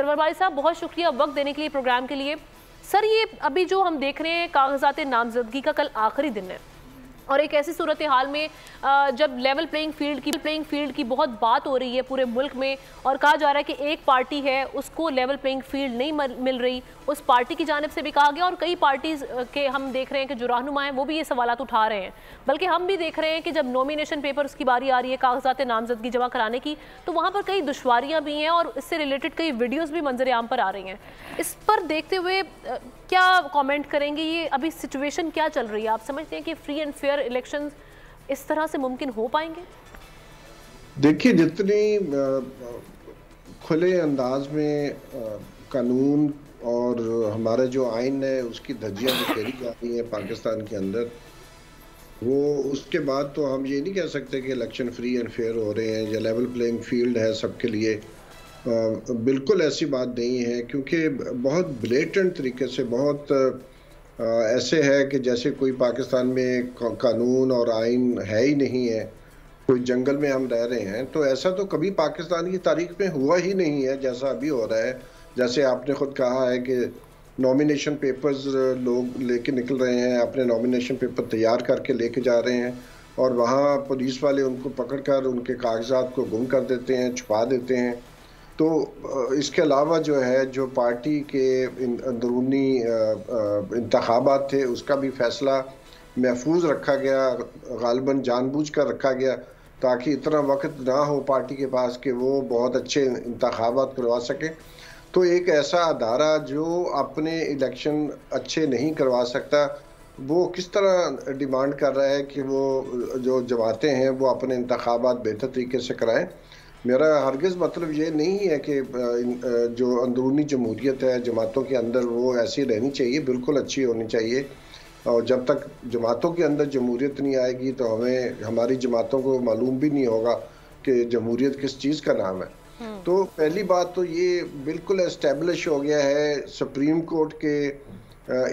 Server भाई साहब, बहुत शुक्रिया वक्त देने के लिए, प्रोग्राम के लिए। सर, ये अभी जो हम देख रहे हैं कागजात नामजदगी का कल आखिरी दिन है और एक ऐसी सूरत हाल में जब लेवल प्लेइंग फील्ड की बहुत बात हो रही है पूरे मुल्क में और कहा जा रहा है कि एक पार्टी है उसको लेवल प्लेइंग फील्ड नहीं मिल रही, उस पार्टी की जानिब से भी कहा गया और कई पार्टीज के हम देख रहे हैं कि जो रहनुमा हैं वो भी ये सवालात उठा रहे हैं। बल्कि हम भी देख रहे हैं कि जब नॉमिनेशन पेपर्स की बारी आ रही है कागजात नामजदगी जमा कराने की, तो वहाँ पर कई दुश्वारियाँ भी हैं और इससे रिलेटेड कई वीडियोज़ भी मंजर आम पर आ रही हैं। इस पर देखते हुए क्या कमेंट करेंगे? ये अभी सिचुएशन क्या चल रही है? आप समझते हैं कि फ्री एंड फेयर इलेक्शंस इस तरह से मुमकिन हो पाएंगे? देखिए, जितनी खुले अंदाज में कानून और हमारा जो आइन है उसकी धज्जियां बिखेरी जा रही हैं पाकिस्तान के अंदर, वो उसके बाद तो हम ये नहीं कह सकते कि इलेक्शन फ्री एंड फेयर हो रहे हैं या लेवल प्लेइंग फील्ड है सबके लिए। बिल्कुल ऐसी बात नहीं है, क्योंकि बहुत ब्लेटेंट तरीके से बहुत ऐसे है कि जैसे कोई पाकिस्तान में कानून और आइन है ही नहीं है, कोई जंगल में हम रह रहे हैं। तो ऐसा तो कभी पाकिस्तान की तारीख में हुआ ही नहीं है जैसा अभी हो रहा है। जैसे आपने खुद कहा है कि नॉमिनेशन पेपर्स लोग लेके निकल रहे हैं, अपने नॉमिनेशन पेपर तैयार करके लेके जा रहे हैं और वहाँ पुलिस वाले उनको पकड़कर उनके कागजात को गुम कर देते हैं, छुपा देते हैं। तो इसके अलावा जो है, जो पार्टी के अंदरूनी इंतखाबात थे उसका भी फैसला महफूज रखा गया, गालिबन जानबूझकर रखा गया ताकि इतना वक्त ना हो पार्टी के पास कि वो बहुत अच्छे इंतखाबात करवा सके। तो एक ऐसा अदारा जो अपने इलेक्शन अच्छे नहीं करवा सकता, वो किस तरह डिमांड कर रहा है कि वो जो जमातें हैं वो अपने इंतखाबात बेहतर तरीके से कराएं। मेरा हरगिज़ मतलब ये नहीं है कि जो अंदरूनी जमहूरियत है जमातों के अंदर वो ऐसी रहनी चाहिए, बिल्कुल अच्छी होनी चाहिए। और जब तक जमातों के अंदर जमहूरियत नहीं आएगी तो हमें हमारी जमातों को मालूम भी नहीं होगा कि जमहूरियत किस चीज़ का नाम है। तो पहली बात तो ये बिल्कुल एस्टेब्लिश हो गया है, सुप्रीम कोर्ट के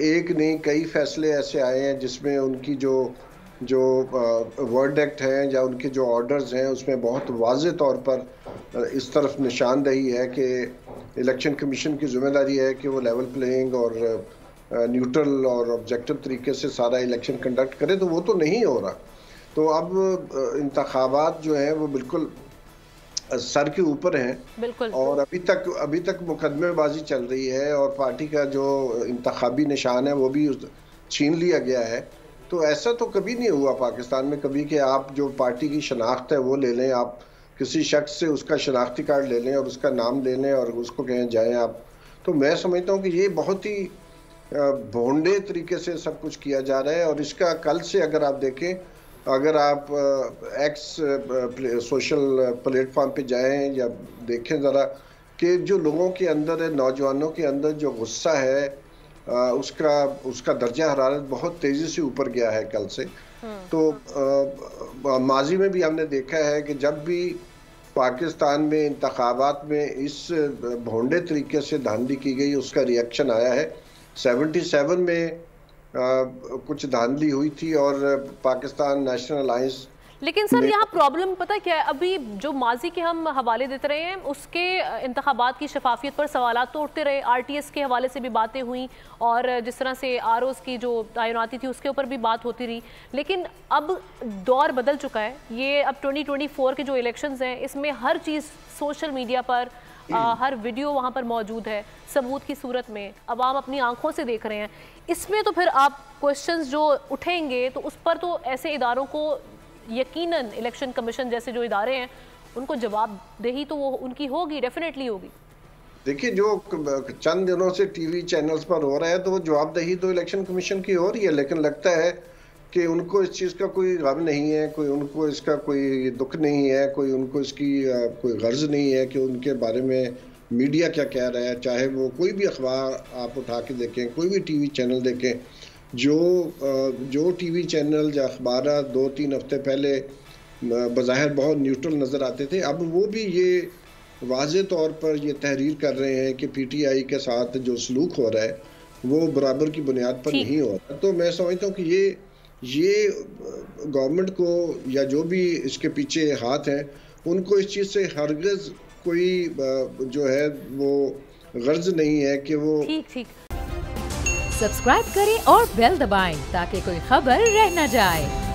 एक नहीं कई फैसले ऐसे आए हैं जिसमें उनकी जो वर्ड एक्ट हैं या उनके जो ऑर्डर्स हैं उसमें बहुत वाज़े तौर पर इस तरफ निशानदही है कि इलेक्शन कमीशन की जिम्मेदारी है कि वो लेवल प्लेइंग और न्यूट्रल और ऑब्जेक्टिव तरीके से सारा इलेक्शन कंडक्ट करे। तो वो तो नहीं हो रहा। तो अब इंतखाबात जो हैं वो बिल्कुल सर के ऊपर हैं और अभी तक मुकदमेबाजी चल रही है और पार्टी का जो इंतखाबी निशान है वो भी छीन लिया गया है। तो ऐसा तो कभी नहीं हुआ पाकिस्तान में कभी कि आप जो पार्टी की शनाख्त है वो ले लें, आप किसी शख्स से उसका शनाख्ती कार्ड ले लें और उसका नाम ले लें और उसको कहें जाएं आप। तो मैं समझता हूँ कि ये बहुत ही भोंडे तरीके से सब कुछ किया जा रहा है। और इसका कल से अगर आप देखें, अगर आप एक्स सोशल प्लेटफॉर्म पे जाएं या देखें ज़रा कि जो लोगों के अंदर है, नौजवानों के अंदर जो गुस्सा है उसका दर्जा हरारत बहुत तेज़ी से ऊपर गया है कल से। तो माजी में भी हमने देखा है कि जब भी पाकिस्तान में इंतखाबात में इस भोंडे तरीके से धांधली की गई उसका रिएक्शन आया है। 77 में कुछ धांधली हुई थी और पाकिस्तान नेशनल अलायंस। लेकिन सर यहाँ प्रॉब्लम पता क्या है, अभी जो माजी के हम हवाले देते रहे हैं उसके इंतखाबात की शफाफियत पर सवालात तो उठते रहे, RTS के हवाले से भी बातें हुई और जिस तरह से ROs की जो तयनाती थी उसके ऊपर भी बात होती रही। लेकिन अब दौर बदल चुका है। ये अब 2024 के जो इलेक्शंस हैं इसमें हर चीज़ सोशल मीडिया पर हर वीडियो वहाँ पर मौजूद है सबूत की सूरत में, अवाम अपनी आंखों से देख रहे हैं। इसमें तो फिर आप क्वेश्चंस जो उठेंगे तो उस पर तो ऐसे इदारों को यकीनन इलेक्शन कमीशन जैसे जो इदारे हैं उनको जवाबदेही तो वो उनकी होगी, डेफिनेटली होगी। देखिए, जो चंद दिनों से टीवी चैनल्स पर हो रहा है तो वो जवाबदेही तो इलेक्शन कमीशन की हो रही है, लेकिन लगता है कि उनको इस चीज़ का कोई गम नहीं है, कोई उनको इसका कोई दुख नहीं है, कोई उनको इसकी कोई गर्ज नहीं है कि उनके बारे में मीडिया क्या कह रहा है। चाहे वो कोई भी अखबार आप उठा के देखें, कोई भी टीवी चैनल देखें, जो टीवी चैनल या अखबार 2-3 हफ्ते पहले बज़ाहिर बहुत न्यूट्रल नज़र आते थे, अब वो भी ये वाज़े तौर पर ये तहरीर कर रहे हैं कि PTI के साथ जो सलूक हो रहा है वो बराबर की बुनियाद पर नहीं हो रहा। तो मैं समझता हूँ कि ये गवर्नमेंट को या जो भी इसके पीछे हाथ हैं उनको इस चीज़ से हरगिज़ कोई जो है वो गर्ज नहीं है कि वो। ठीक। सब्सक्राइब करें और बेल दबाएं ताकि कोई खबर रह न जाए।